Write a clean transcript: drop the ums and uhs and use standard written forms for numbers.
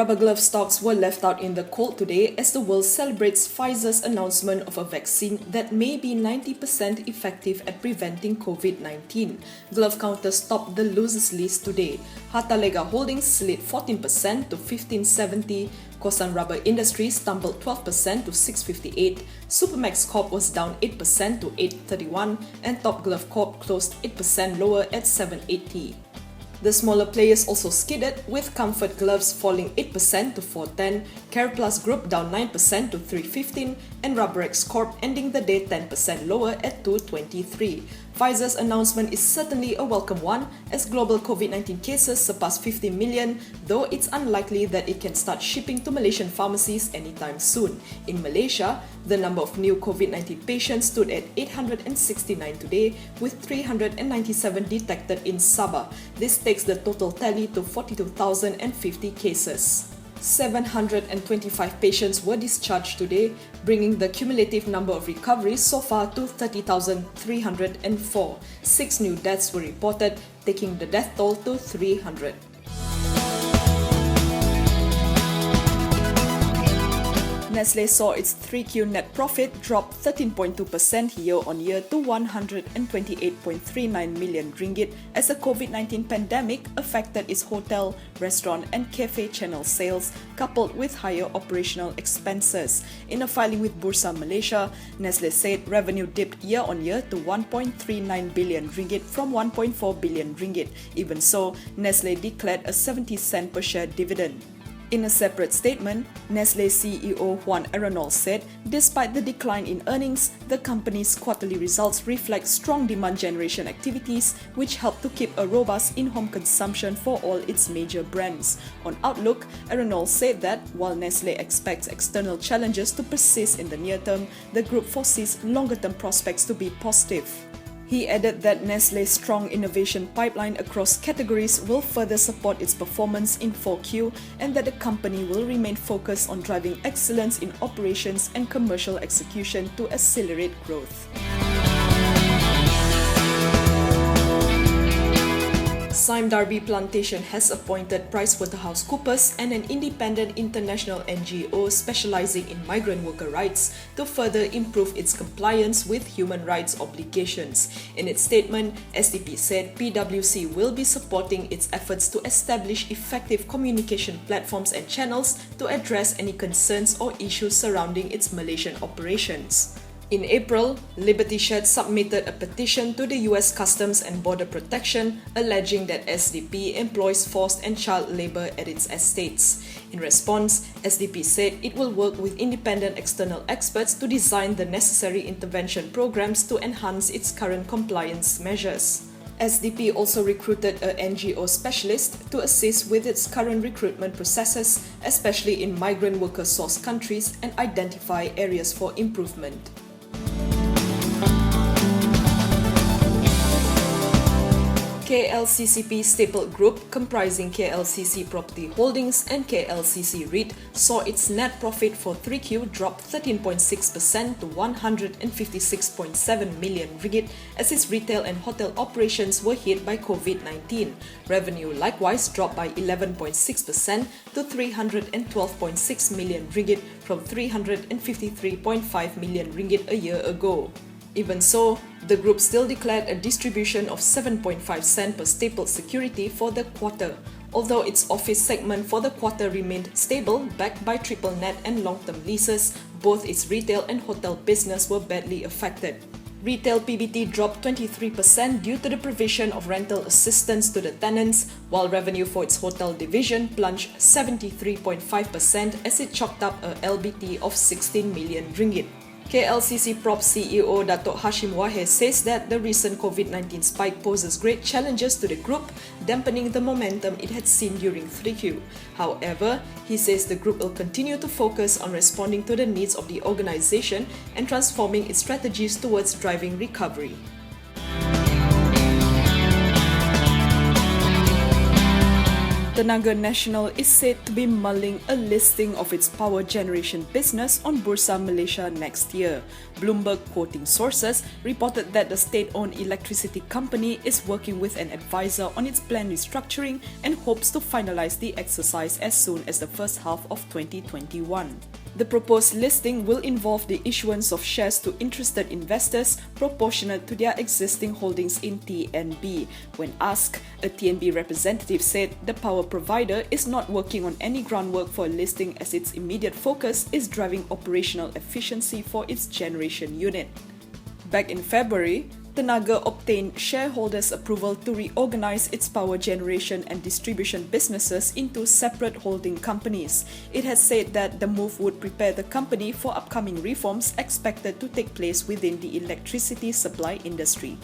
rubber glove stocks were left out in the cold today as the world celebrates Pfizer's announcement of a vaccine that may be 90% effective at preventing COVID-19. Glove counters topped the losers list today. Hartalega Holdings slid 14% to 1570. Kosan Rubber Industries stumbled 12% to 658. Supermax Corp was down 8% to 831, and Top Glove Corp closed 8% lower at 780. The smaller players also skidded, with Comfort Gloves falling 8% to 410, CarePlus Group down 9% to 315, and Rubberex Corp ending the day 10% lower at 223. Pfizer's announcement is certainly a welcome one as global COVID-19 cases surpass 50 million, though it's unlikely that it can start shipping to Malaysian pharmacies anytime soon. In Malaysia, the number of new COVID-19 patients stood at 869 today, with 397 detected in Sabah. This takes the total tally to 42,050 cases. 725 patients were discharged today, bringing the cumulative number of recoveries so far to 30,304. 6 new deaths were reported, taking the death toll to 300. Nestle saw its 3Q net profit drop 13.2% year-on-year to 128.39 million ringgit as the COVID-19 pandemic affected its hotel, restaurant and cafe channel sales, coupled with higher operational expenses. In a filing with Bursa Malaysia, Nestle said revenue dipped year-on-year to 1.39 billion ringgit from 1.4 billion ringgit. Even so, Nestle declared a 70-cent per share dividend. In a separate statement, Nestle CEO Juan Arenal said, despite the decline in earnings, the company's quarterly results reflect strong demand generation activities, which help to keep a robust in-home consumption for all its major brands. On Outlook, Arenal said that while Nestle expects external challenges to persist in the near term, the group foresees longer-term prospects to be positive. He added that Nestle's strong innovation pipeline across categories will further support its performance in 4Q and that the company will remain focused on driving excellence in operations and commercial execution to accelerate growth. Sime Darby Plantation has appointed PricewaterhouseCoopers and an independent international NGO specializing in migrant worker rights to further improve its compliance with human rights obligations. In its statement, SDP said PwC will be supporting its efforts to establish effective communication platforms and channels to address any concerns or issues surrounding its Malaysian operations. In April, Liberty Shed submitted a petition to the US Customs and Border Protection alleging that SDP employs forced and child labor at its estates. In response, SDP said it will work with independent external experts to design the necessary intervention programs to enhance its current compliance measures. SDP also recruited a NGO specialist to assist with its current recruitment processes, especially in migrant worker source countries, and identify areas for improvement. KLCCP Stapled Group, comprising KLCC Property Holdings and KLCC REIT, saw its net profit for 3Q drop 13.6% to 156.7 million ringgit as its retail and hotel operations were hit by COVID-19. Revenue likewise dropped by 11.6% to 312.6 million ringgit from 353.5 million ringgit a year ago. Even so, the group still declared a distribution of 7.5 cents per stapled security for the quarter. Although its office segment for the quarter remained stable, backed by triple net and long-term leases, both its retail and hotel business were badly affected. Retail PBT dropped 23% due to the provision of rental assistance to the tenants, while revenue for its hotel division plunged 73.5% as it chalked up a LBT of 16 million ringgit. KLCC Prop CEO Dato' Hashim Wahid says that the recent COVID-19 spike poses great challenges to the group, dampening the momentum it had seen during 3Q. However, he says the group will continue to focus on responding to the needs of the organisation and transforming its strategies towards driving recovery. Tenaga Nasional is said to be mulling a listing of its power generation business on Bursa Malaysia next year. Bloomberg, quoting sources, reported that the state-owned electricity company is working with an advisor on its planned restructuring and hopes to finalize the exercise as soon as the first half of 2021. The proposed listing will involve the issuance of shares to interested investors proportionate to their existing holdings in TNB. When asked, a TNB representative said the power provider is not working on any groundwork for a listing as its immediate focus is driving operational efficiency for its generation unit. Back in February, Tenaga obtained shareholders' approval to reorganize its power generation and distribution businesses into separate holding companies. It has said that the move would prepare the company for upcoming reforms expected to take place within the electricity supply industry.